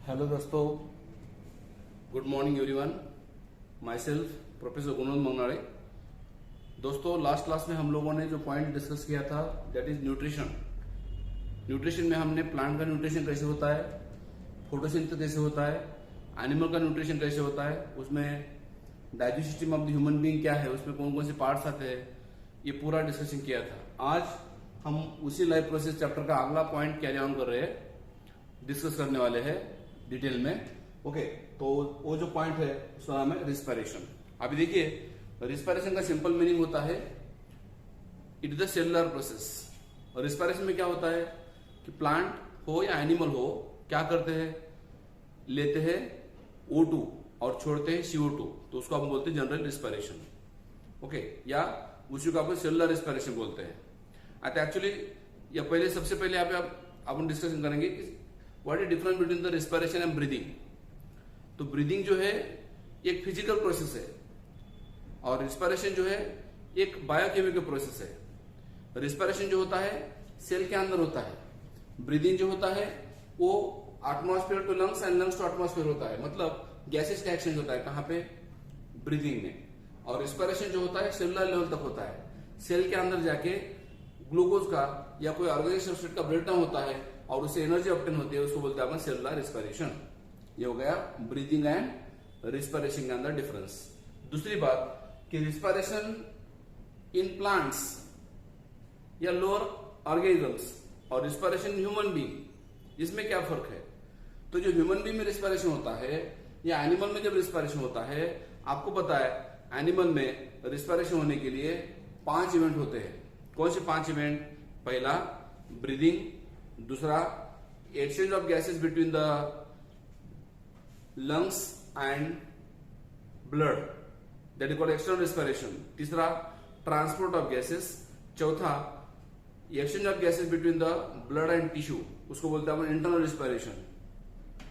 Hello दोस्तों, good morning everyone. Myself professor Gunwant Mangnade. दोस्तों, last class में हम लोगों ने जो पॉइंट डिस्कस किया था दैट इज न्यूट्रिशन। न्यूट्रिशन में हमने प्लांट का न्यूट्रिशन कैसे होता है, फोटोसिंथेसिस कैसे होता है, एनिमल का न्यूट्रिशन कैसे होता है, उसमें digestive system of the human being क्या है, उसमें कौन कौन से पार्ट्स आते हैं, ये पूरा डिस्कशन किया था। आज हम उसी लाइफ प्रोसेस चैप्टर का अगला पॉइंट कैरी ऑन कर रहे हैं, डिस्कस करने वाले हैं डिटेल में। ओके, तो वो जो पॉइंट है उसका नाम है रिस्पायरेशन। अभी देखिए, रिस्पायरेशन का सिंपल मीनिंग होता है it is the cellular process. और रिस्पायरेशन में क्या होता है कि प्लांट हो या एनिमल हो, क्या करते हैं, लेते हैं O2 और छोड़ते हैं CO2, तो उसको हम बोलते हैं जनरल रिस्पायरेशन। ओके, या उसी को आप सेलुलर रिस्पायरेशन बोलते हैं। अच्छा, एक्चुअली या पहले सबसे पहले आप अपन डिस्कशन करेंगे कि what is difference between the respiration and breathing. तो ब्रीदिंग जो है एक फिजिकल प्रोसेस है और रिस्पायरेशन जो है एक बायोकेमिकल प्रोसेस है। रिस्पायरेशन जो होता है सेल के अंदर होता है, ब्रीदिंग जो होता है वो atmosphere to lungs and lungs to atmosphere होता है, मतलब गैसेस का एक्सचेंज होता है कहां पे, ब्रीदिंग में। और रिस्पायरेशन जो होता है सेलुलर लेवल तक होता है, सेल के अंदर जाके ग्लूकोज का या कोई ऑर्गेनिक सब्सट्रेट का ब्रेकडाउन होता है और उससे एनर्जी ऑब्टेन होती है, उसको बोलते हैं अपन सेलुलर रिस्पायरेशन। ये हो गया ब्रीदिंग एंड रिस्पायरेशन के अंदर डिफरेंस। दूसरी बात कि रिस्पायरेशन इन प्लांट्स या लोअर ऑर्गेनिजम्स और रिस्पायरेशन ह्यूमन बीइंग, इसमें क्या फर्क है। तो जो ह्यूमन बीइंग में रिस्पायरेशन होता है या एनिमल में जब रिस्पायरेशन होता है, आपको पता है एनिमल में रिस्पायरेशन होने के लिए 5 इवेंट होते हैं। कौन से 5 इवेंट? पहला ब्रीदिंग, दूसरा exchange of gases between the lungs and blood, that is called external respiration. तीसरा ट्रांसपोर्ट ऑफ गैसेस, चौथा exchange of gases between the blood and tissue, उसको बोलते हैं अपन internal respiration.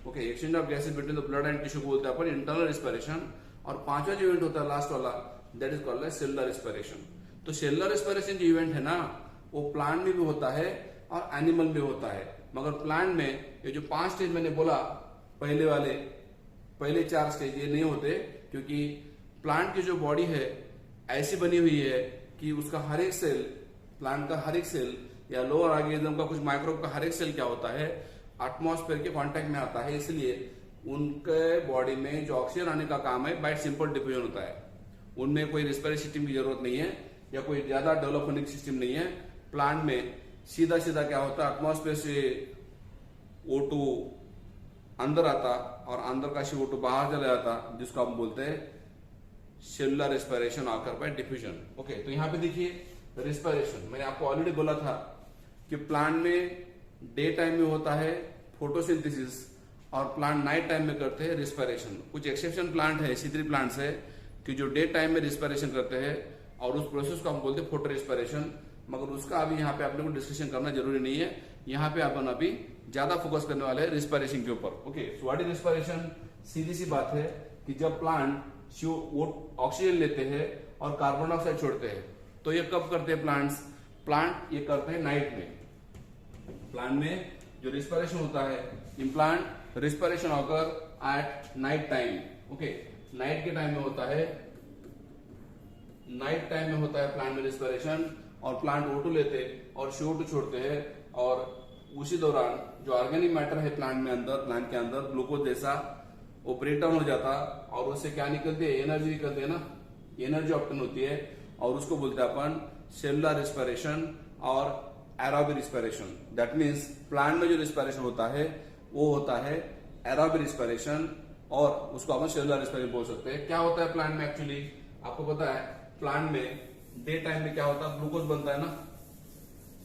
Okay, exchange of gases between the blood and tissue को बोलते हैं अपन इंटरनल रिस्पायरेशन। और 5वां जो इवेंट होता है लास्ट वाला, that is called cellular respiration. तो सेलुलर रिस्पायरेशन जो इवेंट है ना, वो प्लांट में भी होता है और एनिमल में होता है। मगर प्लांट में ये जो 5 स्टेज मैंने बोला, पहले 4 स्टेज ये नहीं होते, क्योंकि प्लांट की जो बॉडी है ऐसी बनी हुई है कि उसका हर एक सेल, प्लांट का हर एक सेल या लोअर ऑर्गेनिज्म का कुछ माइक्रोब का हर एक सेल क्या होता है, एटमॉस्फेयर के कांटेक्ट में आता है। इसलिए उनके बॉडी में जो ऑक्सीजन आने का काम है बाय सिंपल डिफ्यूजन होता है। उनमें कोई रेस्पिरेटरी सिस्टम की जरूरत नहीं है या कोई ज्यादा डेवलप होने की सिस्टम नहीं है। प्लांट में सीधा सीधा क्या होता है, एटमॉस्फेयर से O2 अंदर आता और अंदर का CO2 बाहर चला जाता, जिसको हम बोलते हैं cellular respiration occur bye diffusion. Okay, तो यहां पे देखिए रेस्पिरेशन, मैंने आपको ऑलरेडी बोला था कि प्लांट में डे टाइम में होता है फोटोसिंथेसिस और प्लांट नाइट टाइम में करते हैं रिस्पिरेशन। कुछ एक्सेप्शन प्लांट है, C3 प्लांट्स है कि जो डे टाइम में रिस्पिरेशन करते हैं और उस प्रोसेस को हम बोलते हैं फोटो रिस्पिरेशन। मगर उसका अभी यहाँ पे आपने को डिस्कशन करना जरूरी नहीं है। यहाँ पे अपन अभी ज्यादा फोकस करने वाले हैं रिस्पिरेशन के ऊपर। Okay, so what is respiration? सीधी सी बात है कि जब प्लांट ऑक्सीजन लेते हैं और कार्बन डाइऑक्साइड छोड़ते हैं, तो ये कब करते हैं प्लांट ये करते हैं नाइट में। प्लांट में जो रिस्पिरेशन होता है, in plant respiration occur at night time. Okay, night के टाइम में होता है, नाइट टाइम में होता है प्लांट में रिस्पिरेशन। और प्लांट O2 लेते और CO2 छोड़ते हैं और उसी दौरान जो ऑर्गेनिक मैटर है प्लांट में अंदर, प्लांट के अंदर ग्लूकोज जैसा वो ब्रेक डाउन हो जाता और उससे क्या निकलती है, एनर्जी निकलती है ना, एनर्जी ऑब्टेन होती है और उसको बोलते हैं अपन सेलुलर रिस्पिरेशन और aerobic respiration. That means plant में जो रिस्पिरेशन होता है वो होता है एरोबिक रिस्पिरेशन और उसको अपन सेलुलर रिस्पिरेशन बोल सकते हैं। क्या होता है प्लांट में एक्चुअली, आपको पता है प्लांट में डे टाइम में क्या होता है, ग्लूकोज बनता है ना।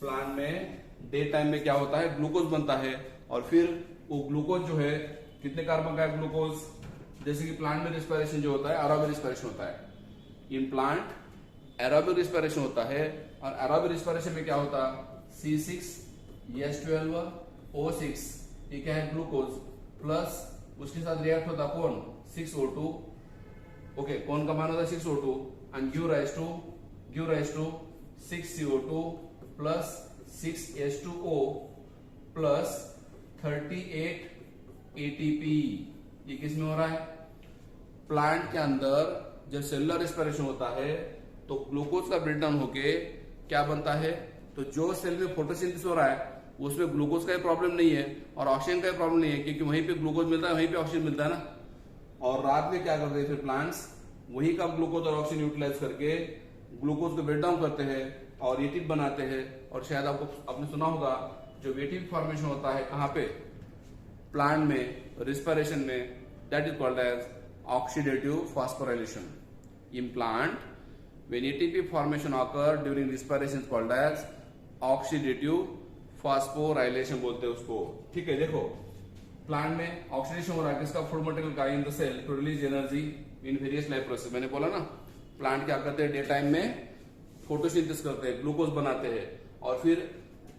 प्लांट में डे टाइम में क्या होता है, ग्लूकोज बनता है और फिर वो ग्लूकोज जो है कितने कार्बन का है ग्लूकोज, जैसे कि प्लांट में रिस्पिरेशन जो होता है एरोबिक रिस्पिरेशन होता है। इन प्लांट एरोबिक रिस्पिरेशन होता है और एरोबिक रिस्पिरेशन में क्या होता है, C6H12O6, ये क्या है ग्लूकोज, प्लस उसके साथ रिएक्ट होता कौन, 6O2। ओके, कौन का मान होता है 6O2 and give rise to 6CO2 plus 6H2O plus 38 ATP. ये किस में हो रहा है? प्लांट के अंदर जब सेलुलर रेस्पिरेशन होता है तो ग्लूकोज का ब्रेकडाउन होके क्या बनता है? तो जो सेल में फोटोसिंथेसिस हो रहा है उसमें ग्लूकोज का प्रॉब्लम नहीं है और ऑक्सीजन का प्रॉब्लम नहीं है, क्योंकि वहीं पे ग्लूकोज मिलता है, वहीं पे ऑक्सीजन मिलता है ना। और रात में क्या करते हैं फिर प्लांट्स? वही का ग्लूकोज और ऑक्सीजन यूटिलाइज करके ग्लूकोज को ब्रेक डाउन करते हैं और एटीपी बनाते हैं। और शायद आपने सुना होगा जो एटीपी फॉर्मेशन होता है कहाँ पे? प्लांट में, रिस्पिरेशन में, that is called as oxidative phosphorylation. In plant when ATP formation occur during respiration called as oxidative phosphorylation बोलते हैं उसको। ठीक है, देखो प्लांट में ऑक्सीडेशन हो रहा है किसका? फूड मटेरियल का in the cell to release energy in various life process. मैंने बोला ना, प्लांट क्या करते हैं? डे टाइम में फोटोसिंथेसिस करते हैं, ग्लूकोज बनाते हैं और फिर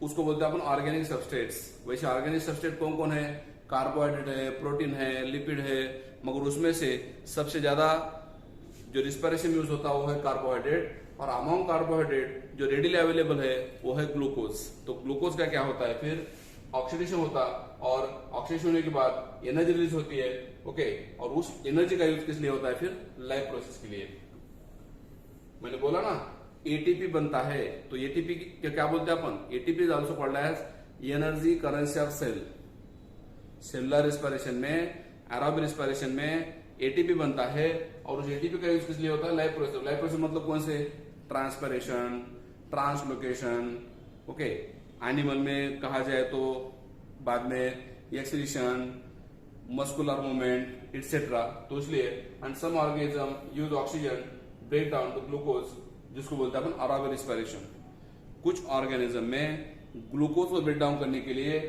उसको बोलते हैं अपन ऑर्गेनिक सबस्ट्रेट्स। वैसे ऑर्गेनिक सबस्ट्रेट कौन कौन है? कार्बोहाइड्रेट है, प्रोटीन है, लिपिड है, मगर उसमें से सबसे ज्यादा जो रिस्पिरेशन यूज होता है वो है कार्बोहाइड्रेट, और अमॉन्ग कार्बोहाइड्रेट जो रेडिली अवेलेबल है वो है ग्लूकोज। तो ग्लूकोज का क्या होता है? फिर ऑक्सीडेशन होता और ऑक्सीडेशन होने के बाद एनर्जी रिलीज होती है। ओके, और उस एनर्जी का यूज किस लिए होता है? फिर लाइफ प्रोसेस के लिए। मैंने बोला ना एटीपी बनता है, तो एटीपी क्या बोलते हैं अपन? ATP is also called as energy currency of cell. Cellular respiration में, एरोबिक रेस्पिरेशन में एटीपी बनता है और उस एटीपी का यूज किस लिए होता है? Life process. लाइफ प्रोसेस मतलब कौन से? Transpiration, translocation. ओके, एनिमल में कहा जाए तो बाद में एक्सक्रीशन, मस्कुलर मूवमेंट एटसेट्रा। तो इसलिए and some organism use oxygen break down to glucose, जिसको बोलते हैं अपन एरोबिक रेस्पिरेशन। कुछ ऑर्गेनिज्म में ग्लूकोज को ब्रेक डाउन करने के लिए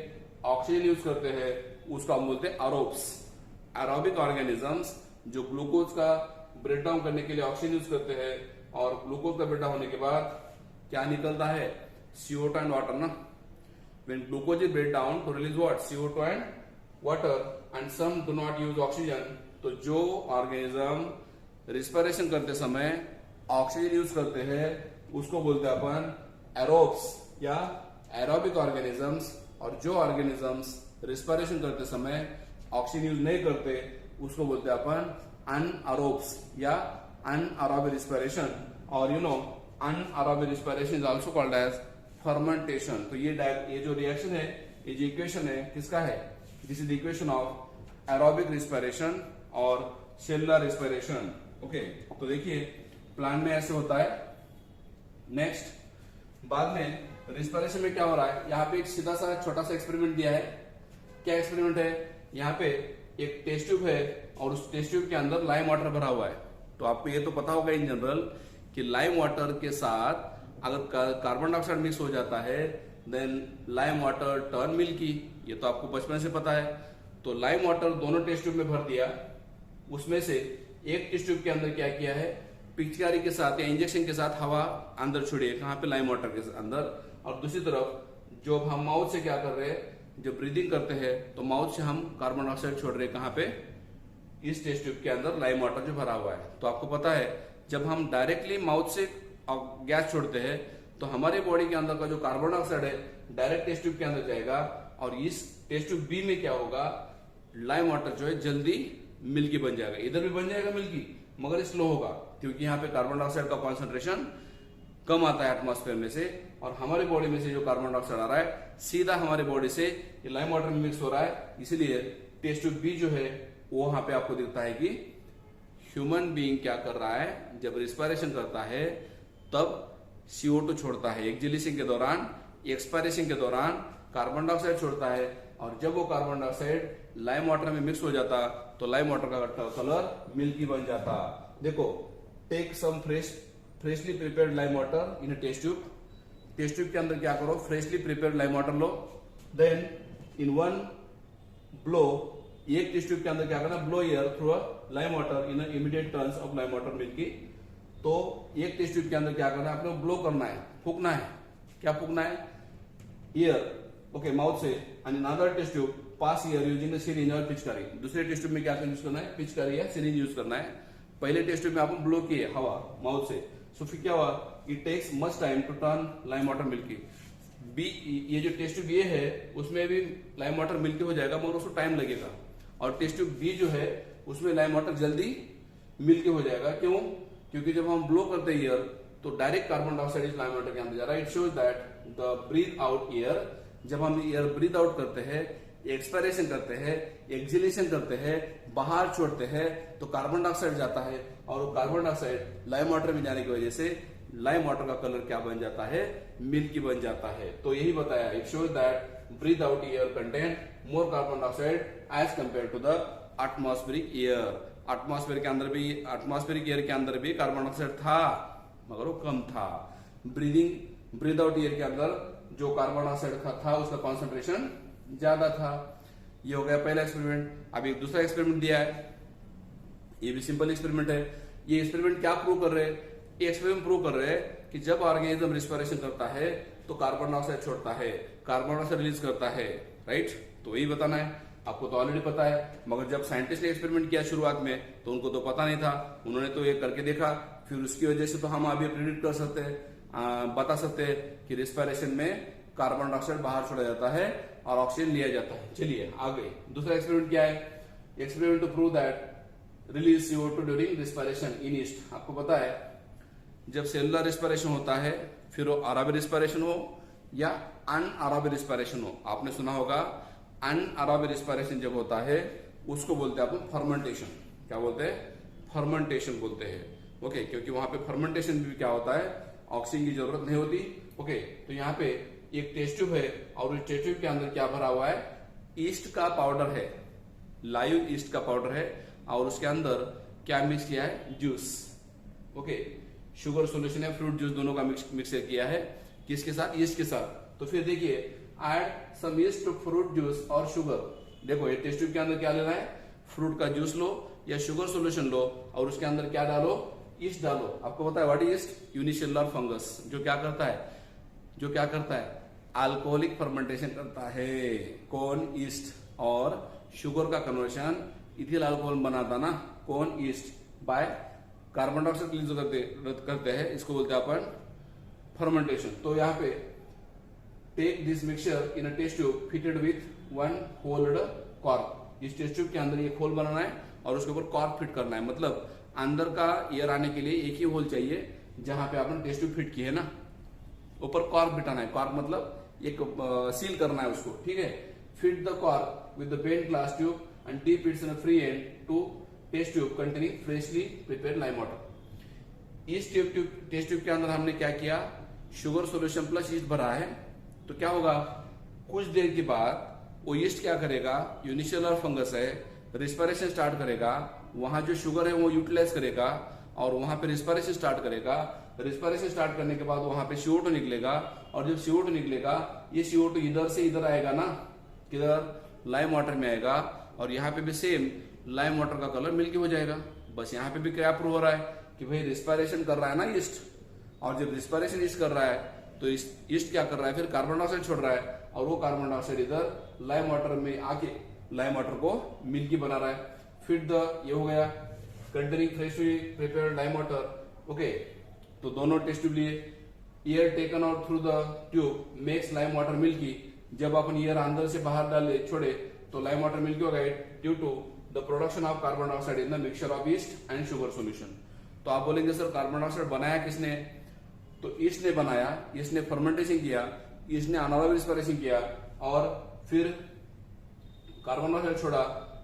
ऑक्सीजन यूज करते हैं, उसको हम बोलते हैं एरोब्स। एरोबिक ऑर्गेनिजम्स जो ग्लूकोज का ब्रेक डाउन करने के लिए ऑक्सीजन यूज करते हैं और ग्लूकोज का ब्रेक डाउन होने के बाद क्या निकलता है? CO2 एंड वाटर ना। When glucose is break down to release what? CO2 and water, and some do not use oxygen. तो जो ऑर्गेनिज्म रिस्पिरेशन करते समय ऑक्सीजन यूज करते हैं उसको बोलते हैं अपन एरोब्स या एरोबिक ऑर्गेनिजम्स, और जो ऑर्गेनिजम्स रिस्पिरेशन करते समय ऑक्सीजन यूज नहीं करते उसको बोलते हैं अपन अनएरोब्स या अनएरोबिक रिस्पिरेशन। और you know anaerobic respiration is also called as fermentation. तो ये जो रिएक्शन है, ये जो इक्वेशन है किसका है? This is equation of aerobic respiration और सेलुलर रिस्पिरेशन। ओके, तो देखिए प्लांट में ऐसे होता है। नेक्स्ट, बाद में रिस्पिरेशन में क्या हो रहा है? यहाँ पे एक सीधा सा छोटा सा एक्सपेरिमेंट दिया है। क्या एक्सपेरिमेंट है? यहाँ पे एक टेस्ट ट्यूब है और उस टेस्ट ट्यूब के अंदर लाइम वाटर भरा हुआ है। तो आपको ये तो पता होगा इन जनरल कि लाइम वाटर के साथ अगर कार्बन डाइऑक्साइड मिक्स हो जाता है then lime water turn milky. ये तो आपको बचपन से पता है। तो लाइम वाटर दोनों टेस्ट ट्यूब में भर दिया। उसमें से एक टेस्ट ट्यूब के अंदर क्या किया है? पिचकारी के साथ या इंजेक्शन के साथ हवा अंदर छोड़ी है, कहाँ पे? लाइम वाटर के अंदर। और दूसरी तरफ जो हम माउथ से क्या कर रहे हैं, जब ब्रीदिंग करते हैं तो माउथ से हम कार्बन डाइऑक्साइड छोड़ रहे हैं, कहाँ पे? इस टेस्ट ट्यूब के अंदर लाइम वाटर जो भरा हुआ है। तो आपको पता है जब हम डायरेक्टली माउथ से गैस छोड़ते हैं तो हमारे बॉडी के अंदर का जो कार्बन डाइऑक्साइड है डायरेक्ट टेस्ट ट्यूब के अंदर जाएगा, और इस टेस्ट ट्यूब बी में क्या होगा? लाइम वाटर जो है जल्दी मिल्की बन जाएगा। इधर भी बन जाएगा मिल्की, मगर स्लो होगा क्योंकि यहाँ पे कार्बन डाइऑक्साइड का कॉन्सेंट्रेशन कम आता है एटमॉस्फेयर में से, और हमारे बॉडी में से जो कार्बन डाइऑक्साइड आ रहा है सीधा हमारे बॉडी से ये लाइम वाटर में मिक्स हो रहा है। इसीलिए टेस्ट ट्यूब बी जो है वो वहां पे आपको दिखता है कि ह्यूमन बीइंग क्या कर रहा है, जब रिस्पिरेशन करता है तब CO2 छोड़ता है एक्सहेलेशन के दौरान, एक्सपायरेशन के दौरान कार्बन डाइऑक्साइड छोड़ता है, और जब वो कार्बन डाइऑक्साइड लाइम वाटर में मिक्स हो जाता तो लाइम वाटर का कलर मिल्की बन जाता। देखो, take some freshly prepared lime water in a test tube. Test tube के अंदर क्या करो? फ्रेशली प्रिपेयर्ड लाइम वाटर लो, देन इन वन ब्लो, एक टेस्ट ट्यूब के अंदर क्या करना? Blow air through a lime water in immediate turns of lime water milky. तो एक टेस्ट ट्यूब के अंदर क्या करना है? आपने ब्लो करना है, फूकना है। क्या फूकना है? एयर, ओके, माउथ से। And another test tube pass air using syringe और पिचकारी। दूसरे टेस्ट ट्यूब में क्या यूज करना है? पिचकारी या सिरिंज यूज करना है। पहले टेस्ट ट्यूब में आपने ब्लो किए हवा माउथ से, सो फिर क्या हुआ? It takes much time to turn lime water milky. B, ये जो टेस्ट ट्यूब ये है उसमें भी लाइम वाटर मिल्की हो जाएगा, मगर उसको टाइम लगेगा। और टेस्ट ट्यूब बी जो है उसमें लाइम वाटर जल्दी मिलके हो जाएगा। क्यों? क्योंकि जब हम ब्लो करते हैं एयर तो डायरेक्ट कार्बन डाइऑक्साइड इस लाइम वाटर के अंदर जा रहा है। It shows that the breathe out air, जब हम एयर ब्रीथ आउट करते हैं, एक्सपायरेशन करते हैं, एक्सिलेशन करते हैं, बाहर छोड़ते हैं तो कार्बन डाइऑक्साइड जाता है और वो कार्बन डाइऑक्साइड लाइम वाटर में जाने की वजह से लाइम वाटर का कलर क्या बन जाता है? मिल्की बन जाता है। तो यही बताया, it shows that breathe out air contain more carbon dioxide as compare to the atmospheric air. Atmosphere के अंदर भी, एटमॉस्फेरिक एयर के अंदर भी कार्बन डाइऑक्साइड था मगर वो कम था। ब्रीथ आउट एयर के अंदर जो कार्बन डाइऑक्साइड था उसका कॉन्सेंट्रेशन ज्यादा था। ये हो गया पहला एक्सपेरिमेंट। अब एक दूसरा एक्सपेरिमेंट दिया है, ये भी सिंपल एक्सपेरिमेंट है। ये एक्सपेरिमेंट क्या प्रूव कर रहे हैं? ये एक्सपेरिमेंट प्रूव कर रहे हैं कि जब ऑर्गेनिज्म रिस्पिरेशन करता है तो कार्बन डाइऑक्साइड छोड़ता है, कार्बन डाइऑक्साइड रिलीज करता है, राइट? तो यही बताना है। आपको तो ऑलरेडी पता है, मगर जब साइंटिस्ट ने एक्सपेरिमेंट किया शुरुआत में तो उनको तो पता नहीं था, उन्होंने तो ये करके देखा, फिर उसकी वजह से तो हम अभी प्रिडिक्ट कर सकते हैं, बता सकते हैं कि रिस्पिरेशन में कार्बन डाइऑक्साइड बाहर छोड़ा जाता है और ऑक्सीजन लिया जाता है। चलिए आगे दूसरा एक्सपेरिमेंट क्या है? Experiment to prove that release CO2 during respiration in yeast. आपको पता है जब सेलुलर रिस्पिरेशन होता है, फिर वो अराबिक रिस्पिरेशन हो या अनअराबिक रिस्पिरेशन हो, आपने सुना होगा अनअराबिक रिस्पिरेशन जब होता है उसको बोलते हैं अपन फर्मेंटेशन। क्या बोलते हैं? फर्मेंटेशन बोलते हैं। ओके, क्योंकि वहां पे फर्मेंटेशन भी क्या होता है, ऑक्सीजन की जरूरत नहीं होती। ओके, तो यहाँ पे एक टेस्ट ट्यूब है और उस टेस्ट ट्यूब के अंदर क्या भरा हुआ है? ईस्ट का पाउडर है, लाइव ईस्ट का पाउडर है और उसके अंदर क्या मिक्स किया है? जूस। ओके, शुगर सोल्यूशन है, फ्रूट जूस दोनों का मिक्सर किया है। किसके साथ? ईस्ट के साथ। तो फिर देखिए, add some yeast to fruit juice और शुगर। देखो ये टेस्ट ट्यूब के अंदर क्या लेना है? फ्रूट का जूस लो या शुगर सोल्यूशन लो और उसके अंदर क्या डालो? ईस्ट डालो। आपको पता है what is east? Unicellular fungus, जो क्या करता है? अल्कोहलिक फर्मेंटेशन करता है। कौन? ईस्ट। और शुगर का कन्वर्शन इथिल अल्कोहल बनाता ना, कौन? East. By carbon dioxide release करते हैं, इसको बोलते हैं अपन फर्मेंटेशन। तो यहाँ पे take this mixture in a test tube fitted with one holed cork. इस टेस्ट ट्यूब के अंदर एक होल बनाना है और उसके ऊपर कॉर्क फिट करना है। मतलब अंदर का एयर आने के लिए एक ही होल चाहिए जहां पे आपने टेस्ट ट्यूब फिट की है ना, ऊपर कॉर्क बिठाना है। कॉर्क मतलब एक सील करना है उसको, ठीक है? Fit the cork with the bent glass tube and dip its in free end to test tube containing freshly prepared lime water. इस टेस्ट ट्यूब के अंदर हमने क्या किया? शुगर सोल्यूशन प्लस ईस्ट भरा है। तो क्या होगा? कुछ देर के बाद वो ईस्ट क्या करेगा? यूनिसेलुलर फंगस है, रिस्पिरेशन स्टार्ट करेगा, वहां जो शुगर है वो यूटिलाइज करेगा और वहां पे रिस्पिरेशन स्टार्ट करेगा। रिस्पिरेशन स्टार्ट करने के बाद वहां पे CO2 निकलेगा और जब CO2 निकलेगा, ये CO2 इधर से इधर आएगा ना, किधर? लाइम वाटर में आएगा और यहाँ पे भी सेम लाइम वाटर का कलर मिल्की हो जाएगा। बस यहाँ पे भी क्या प्रूव हो रहा है कि भाई रिस्पिरेशन कर रहा है ना ईस्ट, और जब रिस्पिरेशन ईस्ट कर रहा है तो ईस्ट क्या कर रहा है? फिर कार्बन डाइऑक्साइड छोड़ रहा है और वो कार्बन डाइऑक्साइड इधर लाइम वाटर में आके लाइम वाटर को मिल्की बना रहा है। फिर ये हो गया containing freshly prepared lime water. Okay, तो दोनों टेस्ट ट्यूब लिए। Air taken out through the tube makes lime water milky. जब अपन एयर अंदर से बाहर डाले छोड़े तो लाइम वाटर मिल्की हो गए due to the production of carbon dioxide in the mixture of yeast and sugar solution. तो आप बोलेंगे सर कार्बन डाइऑक्साइड बनाया किसने? तो ईस्ट ने बनाया, ईस्ट ने फर्मेंटेशन किया, ईस्ट ने अनारोबिक रिस्पिरेशन किया और फिर कार्बन डाइऑक्साइड छोड़ा।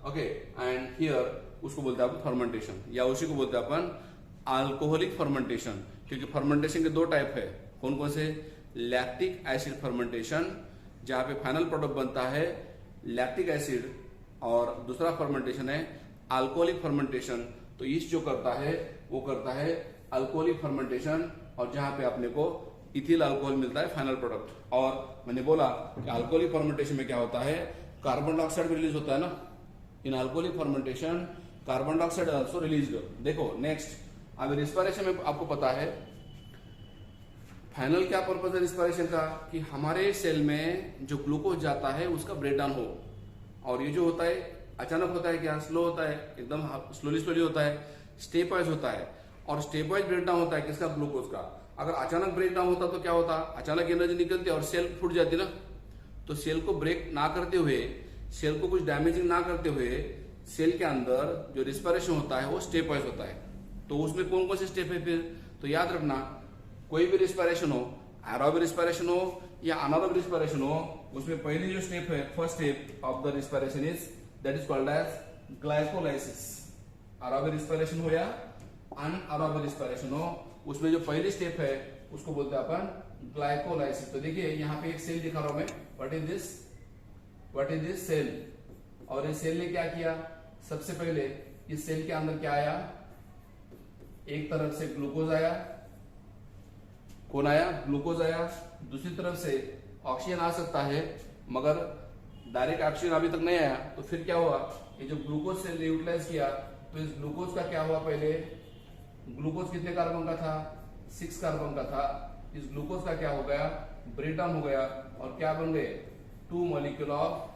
ओके, एंड हियर उसको बोलते हैं अपन फर्मेंटेशन, या उसी को बोलते हैं अपन अल्कोहलिक फर्मेंटेशन। क्योंकि फर्मेंटेशन के दो टाइप है। कौन कौन से? लैक्टिक एसिड फर्मेंटेशन, जहां पे फाइनल प्रोडक्ट बनता है लैक्टिक एसिड, और दूसरा फर्मेंटेशन है अल्कोहलिक फर्मेंटेशन। तो ईस्ट जो करता है वो करता है अल्कोहलिक फर्मेंटेशन, और जहां पे अपने को इथिल अल्कोहल मिलता है फाइनल प्रोडक्ट। और मैंने बोला कि अल्कोहलिक फर्मेंटेशन में क्या होता है? कार्बन डाइऑक्साइड भी रिलीज होता है ना। In alcoholic fermentation carbon dioxide also release. देखो नेक्स्ट, अब रिस्पिरेशन में आपको पता है फाइनल क्या पर्पज है रिस्पिरेशन का? कि हमारे सेल में जो ग्लूकोज जाता है उसका ब्रेकडाउन हो। और ये जो होता है अचानक होता है क्या? स्लो होता है, एकदम स्लोली होता है, स्टेप वाइज होता है। और स्टेप वाइज ब्रेकडाउन होता है किसका? ग्लूकोज का। अगर अचानक ब्रेकडाउन होता तो क्या होता? अचानक एनर्जी निकलती और सेल फूट जाती ना। तो सेल को ब्रेक ना करते हुए, सेल को कुछ डैमेजिंग ना करते हुए सेल के अंदर जो रिस्पिरेशन होता है वो स्टेप वाइज होता है। तो उसमें कौन कौन से स्टेप है फिर, तो याद रखना कोई भी रिस्पिरेशन हो, एरोबिक रिस्पिरेशन हो या अनारोबिक रिस्पिरेशन हो, उसमें पहली जो स्टेप है, first step of the respiration is that is called as glycolysis. Aerobic respiration हो या अनएरोबिक रिस्पिरेशन हो, उसमें जो पहली स्टेप है उसको बोलते हैं अपन ग्लाइकोलाइसिस। तो देखिए यहाँ पे एक सेल दिखा रहा हूं मैं, व्हाट इज दिस सेल। और इस सेल ने क्या किया, सबसे पहले इस सेल के अंदर क्या आया, एक तरफ से ग्लूकोज आया, कौन आया, ग्लूकोज आया। दूसरी तरफ से ऑक्सीजन आ सकता है मगर डायरेक्ट ऑक्सीजन अभी तक नहीं आया। तो फिर क्या हुआ, ये जो ग्लूकोज सेल ने यूटिलाइज किया, तो इस ग्लूकोज का क्या हुआ, पहले ग्लूकोज कितने कार्बन का था, 6 कार्बन का था। इस ग्लूकोज का क्या हो गया, ब्रेक डाउन हो गया और क्या बन गए, 2 मॉलिक्यूल ऑफ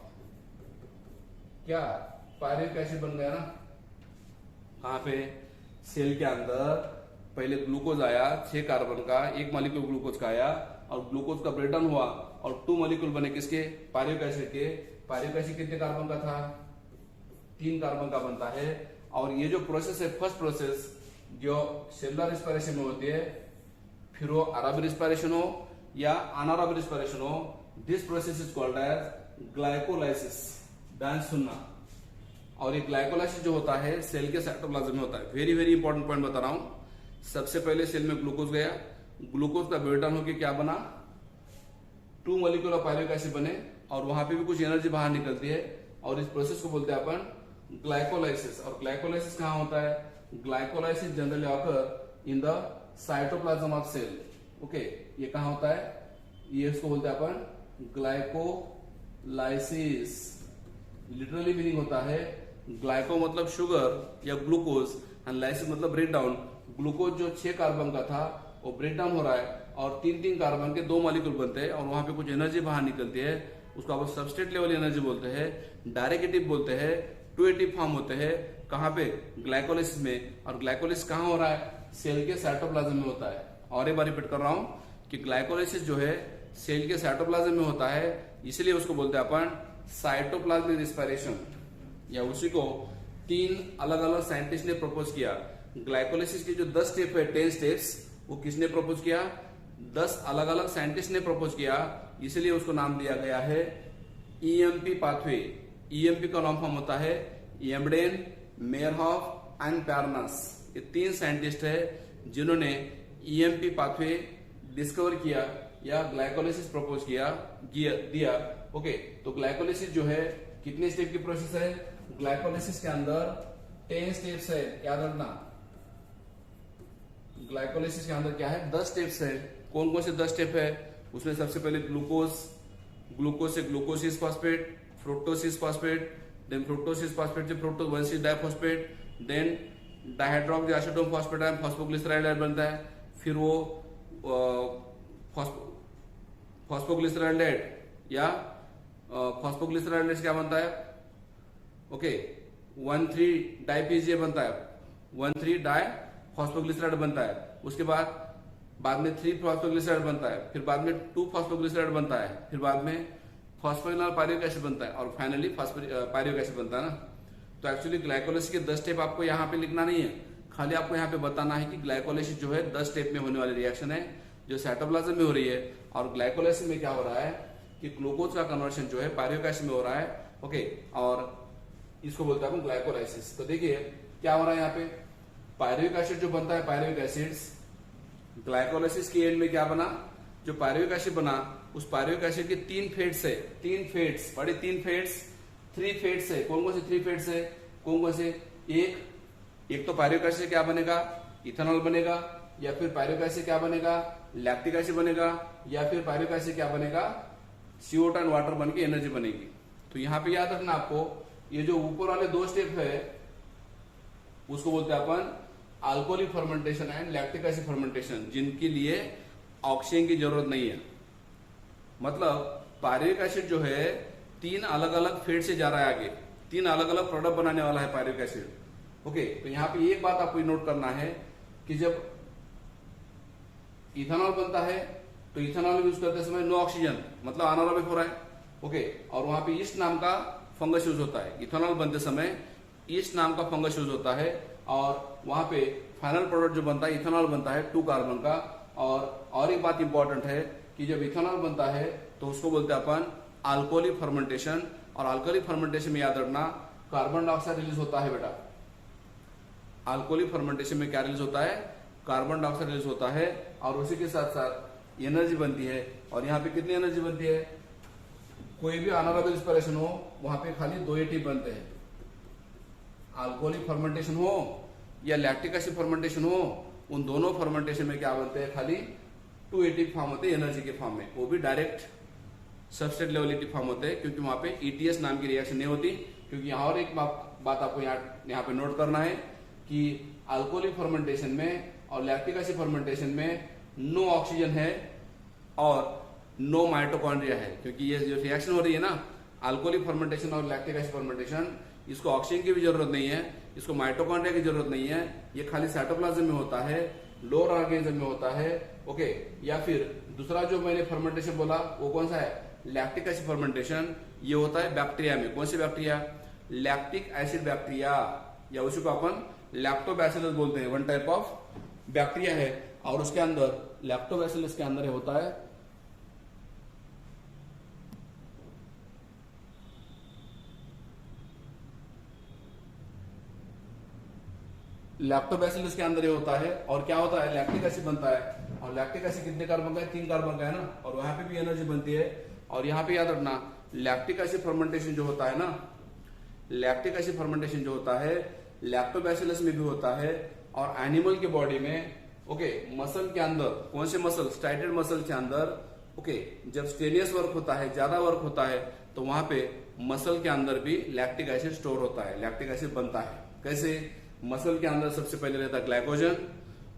क्या, पायरुविक एसिड बन गया ना। कहां पे, सेल के अंदर पहले ग्लूकोज आया 6 कार्बन का, 1 मॉलिक्यूल ग्लूकोज का आया और ग्लूकोज का ब्रेक डाउन हुआ और 2 मॉलिक्यूल बने किसके, पायरुविक एसिड के। पायरुविक एसिड कितने कार्बन का था, 3 कार्बन का बनता है। और ये जो प्रोसेस है, फर्स्ट प्रोसेस जो सेलुलर रिस्पिरेशन में होती है, फिर वो एरोबिक रिस्पिरेशन हो या अनारोबिक रिस्पिरेशन हो, this process is called as glycolysis. ध्यान सुनना। और ये ग्लाइकोलाइसिस जो होता है सेल के साइटोप्लाज्म में होता है। वेरी वेरी इंपॉर्टेंट पॉइंट बता रहा हूं। सबसे पहले सेल में ग्लूकोज गया, ग्लूकोज का ब्रेक डाउन होकर क्या बना, 2 मॉलिक्यूल ऑफ पायरुविक एसिड बने और वहां पे भी कुछ एनर्जी बाहर निकलती है और इस प्रोसेस को बोलते हैं अपन ग्लाइकोलाइसिस। और ग्लाइकोलाइसिस कहां होता है, glycolysis generally occur in the cytoplasm of cell. Okay, ये कहां होता है, ये इसको बोलते हैं अपन ग्लाइकोलाइसिस। लिटरली मीनिंग होता है, ग्लाइको मतलब शुगर या ग्लूकोज एंड लाइसिस मतलब ब्रेक डाउन। ग्लूकोज जो 6 कार्बन का था वो ब्रेक डाउन हो रहा है और 3-3 कार्बन के 2 मॉलिक्यूल बनते हैं और वहां पे कुछ एनर्जी बाहर निकलती है, उसको आप सबस्ट्रेट लेवल एनर्जी बोलते हैं, डायरेक्टिव बोलते हैं, 2 फॉर्म होते हैं। कहां पे, ग्लाइकोलाइसिस में। और ग्लाइकोलाइसिस कहां हो रहा है, सेल के साइटोप्लाज्म में होता है। और एक बार रिपीट कर रहा हूं कि ग्लाइकोलाइसिस जो है सेल के साइटोप्लाज्म में होता है, इसलिए उसको बोलते हैं अपन साइटोप्लाज्मिक रिस्पिरेशन। या उसी को 3 अलग अलग साइंटिस्ट ने प्रपोज किया। ग्लाइकोलाइसिस के जो 10 स्टेप है, 10 स्टेप्स, वो किसने प्रपोज किया, 10 अलग अलग साइंटिस्ट ने प्रपोज किया, इसलिए उसको नाम दिया गया है ईएमपी पाथवे। ईएमपी का लॉन्ग फॉर्म होता है एम्डेन, मेयरहॉफ एंड पैरनस। ये 3 साइंटिस्ट है जिन्होंने ईएमपी पाथवे डिस्कवर किया या ग्लाइकोलाइसिस प्रपोज दिया। ओके, तो ग्लाइकोलाइसिस जो है कितने स्टेप की प्रोसेस है, ग्लाइकोलाइसिस के अंदर 10 स्टेप्स है, याद रखना। ग्लाइकोलाइसिस के अंदर क्या है, 10 स्टेप्स है। कौन कौन से 10 स्टेप है, उसमें सबसे पहले ग्लूकोज से glucose 6 phosphate, fructose 6 phosphate, then fructose 6 phosphate से fructose 1,6 diphosphate, then dihydroxyacetone phosphate phosphoglyceride बनता है। फिर वो फॉस्फोग्लिसराइड या फॉस्फोग्लिसराइड क्या बनता है, ओके, 1,3 डाइपीजीए बनता है, 1,3 डाई फॉस्फोग्लिसराइड बनता है। उसके बाद में 3 फॉस्फोग्लिसराइड बनता है, फिर बाद में 2 फॉस्फोग्लिसराइड बनता है, फिर बाद में फॉस्फोइनोल पायरुविक एसिड बनता है और फाइनली पायरुविक एसिड बनता है ना। तो एक्चुअली ग्लाइकोलाइसिस के 10 स्टेप आपको यहाँ पे लिखना नहीं है, खाली आपको यहाँ पे बताना है कि ग्लाइकोलाइसिस जो है 10 स्टेप में होने वाली रिएक्शन है जो साइटोप्लाज्म में हो रही है। और ग्लाइकोलाइसिस में क्या हो रहा है कि ग्लूकोज का कन्वर्शन जो है पायरुविक एसिड में हो रहा है। ओके, और इसको बोलते हैं ग्लाइकोलाइसिस। तो देखिए क्या हो रहा है यहाँ पे, पायरुविक एसिड जो बनता है, पायरुविक एसिड्स, ग्लाइकोलाइसिस के एंड में क्या बना, जो पायरुविक एसिड बना उस पायरुविक एसिड के 3 फेट्स है, 3 फेट्स, बड़े 3 फेट्स, 3 फेट्स है। कौन कौन से 3 फेट्स है, कौन कौन से, एक तो पायरुविक एसिड से क्या बनेगा, इथेनॉल बनेगा, या फिर पायरुविक एसिड क्या बनेगा, लैक्टिक एसिड बनेगा, या फिर पायरुविक एसिड क्या बनेगा, CO2 एंड वाटर बन के एनर्जी बनेगी। तो यहाँ पे याद रखना आपको, ये जो ऊपर वाले 2 स्टेप है उसको बोलते हैं अपन alcoholic fermentation and lactic acid fermentation, जिनके लिए ऑक्सीजन की जरूरत नहीं है। मतलब पायरुविक एसिड जो है 3 अलग अलग फेट से जा रहा है आगे, 3 अलग अलग प्रोडक्ट बनाने वाला है पायरुविक एसिड। ओके, तो यहाँ पे एक बात आपको नोट करना है कि जब इथेनॉल बनता है तो इथेनॉल यूज करते समय नो ऑक्सीजन, मतलब अनारोबिक हो रहा है। ओके, और वहां पे ईस्ट नाम का फंगस यूज होता है। इथेनॉल बनते समय ईस्ट नाम का फंगस यूज होता है और वहां पे फाइनल प्रोडक्ट जो बनता है इथेनॉल बनता है 2 कार्बन का। और एक बात इंपॉर्टेंट है कि जब इथेनॉल बनता है तो उसको बोलते हैं अपन अल्कोहलिक फर्मेंटेशन। और अल्कोहलिक फर्मेंटेशन में याद रखना कार्बन डाइऑक्साइड रिलीज होता है बेटा। अल्कोहलिक फर्मेंटेशन में क्या रिलीज होता है? कार्बन डाइऑक्साइड रिलीज होता है और उसी के साथ साथ एनर्जी बनती है। और यहाँ पे कितनी एनर्जी बनती है? कोई भी अनारोबिक रिस्पिरेशन हो वहां पे खाली 2 एटीपी बनते हैं। अल्कोहलिक फर्मेंटेशन हो या लैक्टिक एसिड फर्मेंटेशन हो, उन दोनों फर्मेंटेशन में क्या बनते हैं? खाली 2 एटीपी फॉर्म होते हैं एनर्जी के फॉर्म में, वो भी direct substrate level ATP form होते हैं, क्योंकि वहां पे ईटीएस नाम की रिएक्शन नहीं होती। क्योंकि यहाँ और एक बात आपको यहाँ पे नोट करना है कि अल्कोहलिक फर्मेंटेशन में और लैक्टिक एसिड फर्मेंटेशन में नो ऑक्सीजन है और नो माइटोकॉन्ड्रिया है। क्योंकि ये जो रिएक्शन हो रही है ना अल्कोहलिक फर्मेंटेशन और लैक्टिक एसिड फर्मेंटेशन, इसको ऑक्सीजन की भी जरूरत नहीं है, इसको माइटोकॉन्ड्रिया की जरूरत नहीं है। ये खाली साइटोप्लाज्म में होता है, लोअर ऑर्गेनिज्म में होता है। ओके, या फिर दूसरा जो मैंने फर्मेंटेशन बोला वो कौन सा है? Lactic acid fermentation. ये होता है बैक्टीरिया में। कौन सी बैक्टीरिया? लैक्टिक एसिड बैक्टीरिया, या उसी को अपन लैक्टोबैसिलस बोलते हैं। वन टाइप ऑफ बैक्टीरिया है और उसके अंदर लैक्टोबैसिलस के अंदर होता है लैक्टोबैसिलस के अंदर ये होता है। और क्या होता है? लैक्टिक एसिड बनता है। और लैक्टिक एसिड कितने कार्बन का है? 3 कार्बन का है ना। और वहां पे भी एनर्जी बनती है। और यहाँ पे याद रखना लैक्टिक एसिड फर्मेंटेशन जो होता है ना, लैक्टिक एसिड फर्मेंटेशन जो होता है लैक्टोबैसिलस में भी होता है। और एनिमल के बॉडी में मसल के अंदर, कौन से मसल? स्ट्राइटेड मसल के अंदर जब स्टेनियस वर्क होता है, ज्यादा वर्क होता है, तो वहां पे मसल के अंदर भी लैक्टिक एसिड स्टोर होता है, लैक्टिक एसिड बनता है। कैसे? मसल के अंदर सबसे पहले रहता है ग्लाइकोजन,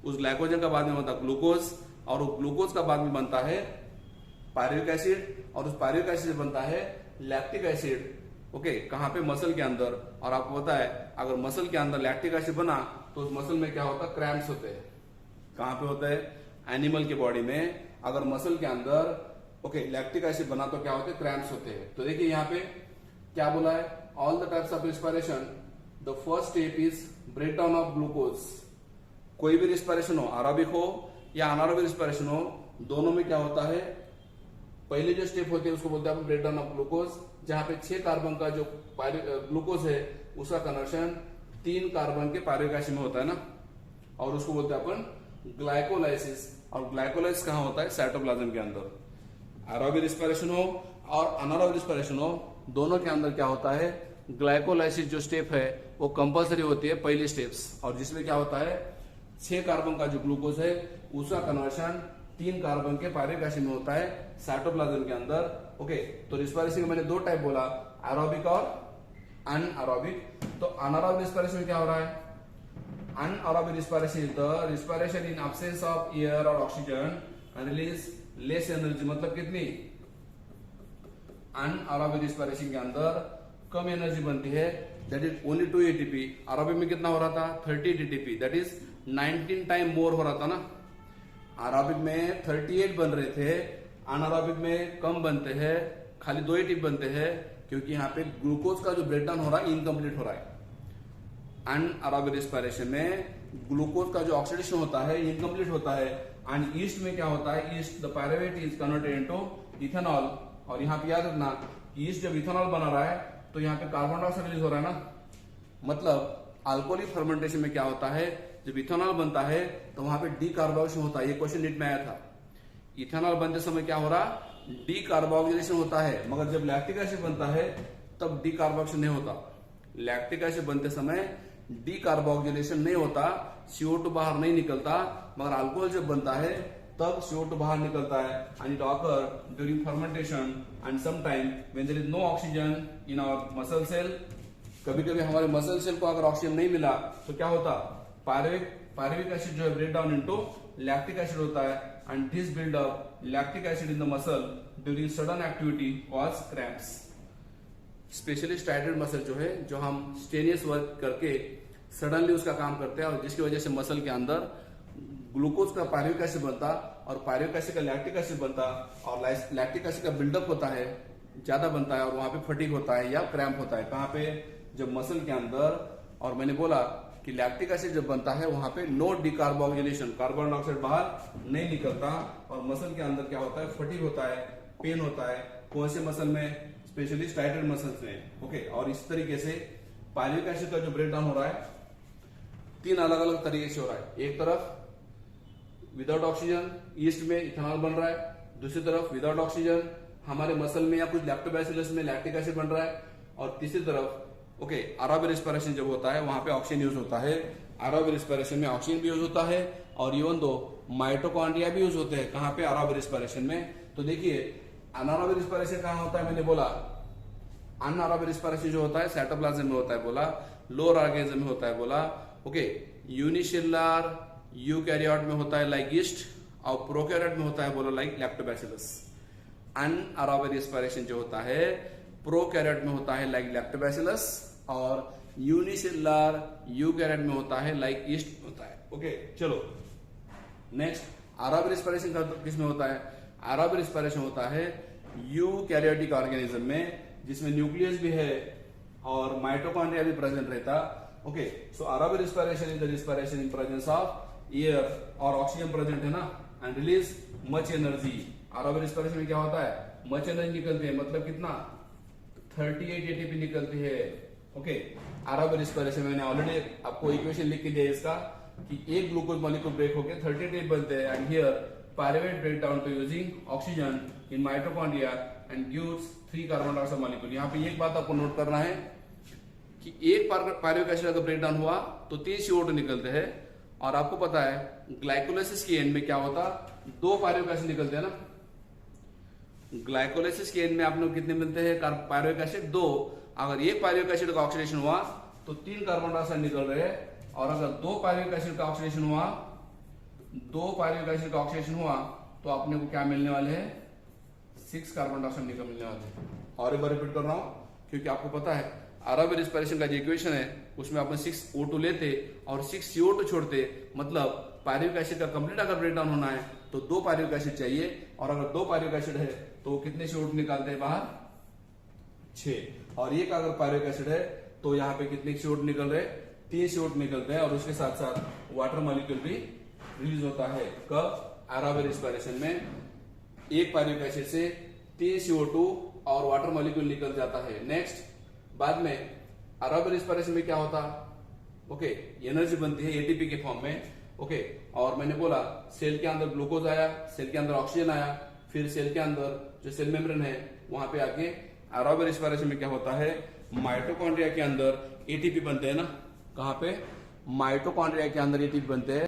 उस ग्लाइकोजन का बाद में होता है ग्लूकोज, और उस ग्लूकोज का बाद में बनता है पायरुविक एसिड, और उस पायरुविक एसिड बनता है लैक्टिक एसिड। कहाँ पे? मसल के अंदर। और आपको पता है अगर मसल के अंदर लैक्टिक एसिड बना तो उस मसल में क्या होता है? क्रैम्प्स होते हैं। कहाँ पे होता है? एनिमल के बॉडी में। अगर मसल के अंदर लैक्टिक एसिड बना तो क्या होते हैं? क्रैम्प्स होते हैं। तो देखिए यहाँ पे क्या बोला है? All the types of respiration the first step is breakdown of glucose. कोई भी रिस्पिरेशन हो, एरोबिक हो या अनारोबिक रिस्पिरेशन हो, दोनों में क्या होता है? पहले जो स्टेप होते हैं उसको बोलते हैं ब्रेकडाउन ऑफ ग्लूकोज, जहां पे 6 कार्बन का जो ग्लूकोज है उसका कन्वर्शन 3 कार्बन के पायरुविक एसिड में होता है ना, और उसको बोलते हैं अपन ग्लाइकोलाइसिस। और ग्लाइकोलाइसिस कहाँ होता है? साइटोप्लाज्म के अंदर। एरोबिक रिस्पिरेशन हो और अनारोबिक रिस्पिरेशन हो, दोनों के अंदर क्या होता है? ग्लाइकोलाइसिस जो स्टेप है वो कंपलसरी होती है, पहली स्टेप्स। और जिसमें क्या होता है? 6 कार्बन का जो ग्लूकोज है उसका कन्वर्शन 3 कार्बन के पायरुविक एसिड में होता है साइटोप्लाज्म के अंदर। तो रिस्पिरेशन मैंने 2 टाइप बोला, एरोबिक और अनएरोबिक। तो अनारोबिक रिस्पिरेशन में क्या हो रहा है? Anaerobic respiration is the respiration in absence of air और oxygen and release less energy. मतलब कितनी? अनएरोबिक रिस्पिरेशन के अंदर कम एनर्जी बनती है, that is only 2 ATP. Aerobic में कितना हो रहा था? 30 ATP, that is 19 time more हो रहा था ना। एरोबिक में 38 बन रहे थे, अनारोबिक में कम बनते हैं, खाली 2 एटीपी बनते हैं, क्योंकि यहाँ पे ग्लूकोज का जो ब्रेकडाउन हो रहा है इनकम्प्लीट हो रहा है। अनएरोबिक रिस्पिरेशन में ग्लूकोज का जो ऑक्सीडेशन होता है इनकम्प्लीट होता है। एंड ईस्ट में क्या होता है? East the pyruvate is converted into ethanol. और यहाँ पे याद रखना ईस्ट जब इथेनॉल बना रहा है तो यहाँ पे कार्बन डाइऑक्साइड रिलीज हो रहा है ना। मतलब अल्कोहलिक फर्मेंटेशन में क्या होता है? जब इथेनॉल बनता है तो वहां पे डीकार्बोक्सिलेशन होता है। ये क्वेश्चन नीट में आया था। इथेनॉल बनते समय क्या हो रहा? डीकार्बोक्सिलेशन होता है। मगर जब लैक्टिक एसिड बनता है तब डीकार्बोक्सिलेशन नहीं होता। लैक्टिक एसिड बनते समय डीकार्बोक्सिलेशन नहीं होता, CO2 बाहर नहीं निकलता। मगर अल्कोहल जब बनता है तब CO2 बाहर निकलता है। And it occur during fermentation and some time when there is no oxygen in our muscle cell. कभी कभी हमारे मसल सेल को अगर ऑक्सीजन नहीं मिला तो क्या होता? पायरुविक एसिड जो है break down into lactic acid होता है। And this build up lactic acid in the muscle during sudden activity cause cramps. Especially striated muscle जो है, जो हम स्टेनियस वर्क करके सडनली उसका काम करते हैं और जिसकी वजह से मसल के अंदर ग्लूकोज का पायरुविक एसिड बनता और पायरुविक एसिड का लैक्टिक एसिड बनता और लैक्टिक एसिड का बिल्डअप होता है, ज्यादा बनता है और वहां पे फटीग होता है या क्रैम्प होता है। कहाँ पे? जब मसल के अंदर और मैंने बोला कि लैक्टिक एसिड जब बनता है वहां पे नो डिकार्बोक्सिलेशन, कार्बन डाइऑक्साइड बाहर नहीं निकलता और मसल के अंदर क्या होता है, फटीग होता है, पेन होता है। कौन से मसल में? स्पेशली स्टाइटेड मसल्स में। ओके, और इस तरीके से पायरुविक एसिड का जो ब्रेक डाउन हो रहा है 3 अलग अलग तरीके से हो रहा है। एक तरफ विदाउट ऑक्सीजन ईस्ट में इथेनॉल बन रहा है, दूसरी तरफ विदाउट ऑक्सीजन हमारे मसल में या कुछ लैक्टोबैसिलस में लैक्टिक एसिड बन रहा है, और तीसरी तरफ ओके एरोबिक रेस्पिरेशन जब होता है वहां पे ऑक्सीजन यूज होता है। एरोबिक रेस्पिरेशन में ऑक्सीजन भी यूज होता है और इवन दो माइटोकॉन्ड्रिया भी यूज होते हैं। कहां पे? एरोबिक रेस्पिरेशन में। तो देखिए अनारोबिक रेस्पिरेशन कहां होता है? मैंने बोला अनएरोबिक रेस्पिरेशन जो होता है साइटोप्लाज्म में होता है बोला, लोअर ऑर्गेनिज्म में होता है बोला। ओके, यूनिसेलुलर यूकैरियोट में होता है लाइक यीस्ट, और प्रोकैरियोट में होता है बोला लाइक लैक्टोबैसिलस। अनएरोबिक रेस्पिरेशन जो होता है प्रोकैरियोट में होता है लाइक लैक्टोबैसिलस, और यूनिसेलुलर यूकैरियोट में होता है लाइक यीस्ट होता है। ओके, चलो नेक्स्ट एरोबिक रेस्पिरेशन का किस में होता है? एरोबिक रेस्पिरेशन होता है यूकैरियोटिक ऑर्गेनिज्म में, जिसमें न्यूक्लियस भी है और माइटोकॉन्ड्रिया भी प्रेजेंट रहता। Okay, so aerobic respiration is the respiration in presence of air और ऑक्सीजन प्रेजेंट है ना, and release much energy. Aerobic respiration में क्या होता है? मच एनर्जी निकलती है, मतलब कितना? 38 एटीपी निकलती है। ओके, एरोबिक रेस्पिरेशन मैंने ऑलरेडी आपको इक्वेशन लिख के दिया इसका कि एक ग्लूकोज मॉलिक्यूल ब्रेक होकर 38 बनते हैं, and here pyruvate break down to using oxygen in mitochondria and gives 3 carbon dioxide molecule. यहाँ पे एक बात आपको नोट करना है कि एक पायरुविक एसिड अगर ब्रेक डाउन हुआ तो 3 CO2 निकलते हैं, और आपको पता है ग्लाइकोलाइसिस के एंड में क्या होता? 2 पायरुविक एसिड निकलते हैं ना। ग्लाइकोलाइसिस के एंड में आप लोग कितने मिलते हैं पायरुविक एसिड? 2। अगर एक पायरुविक एसिड का ऑक्सीडेशन हुआ तो 3 कार्बन डाइऑक्साइड निकल रहे हैं, और अगर 2 पायरुविक एसिड का ऑक्सीडेशन हुआ, 2 पायरुविक एसिड का ऑक्सीडेशन हुआ तो अपने को क्या मिलने वाले हैं? 6 कार्बन डाइऑक्साइड निकल मिलने वाले हैं। और एक बार रिपीट कर रहा हूं क्योंकि आपको पता है एरोबिक रेस्पिरेशन का जो इक्वेशन है उसमें अपन 6 O2 लेते और 6 CO2 छोड़ते, मतलब पायरुविक एसिड का कंप्लीट अगर ब्रेक डाउन होना है तो 2 पायरुविक एसिड चाहिए, और अगर 2 पायरुविक एसिड है तो कितने CO2 निकालते हैं बाहर? 6। और एक अगर पायरुविक एसिड है तो यहाँ पे कितने CO2 निकल रहे? 3 CO2 निकलते हैं, और उसके साथ साथ वाटर मॉलिक्यूल भी रिलीज होता है। कब? एरोबिक रेस्पिरेशन में एक पायरुविक एसिड से 3 CO2 और वाटर मॉलिक्यूल निकल जाता है। नेक्स्ट, बाद में एरोबिक रेस्पिरेशन में क्या होता? ओके, एनर्जी बनती है एटीपी के फॉर्म में। ओके, और मैंने बोला सेल के अंदर ग्लूकोज आया, सेल के अंदर ऑक्सीजन आया, फिर सेल के अंदर जो सेल मेम्ब्रेन है वहां पे आके एरोबिक रेस्पिरेशन में क्या होता है? माइटोकॉन्ड्रिया के अंदर एटीपी बनते हैं ना। कहां पे? माइटोकॉन्ड्रिया के अंदर एटीपी बनते हैं।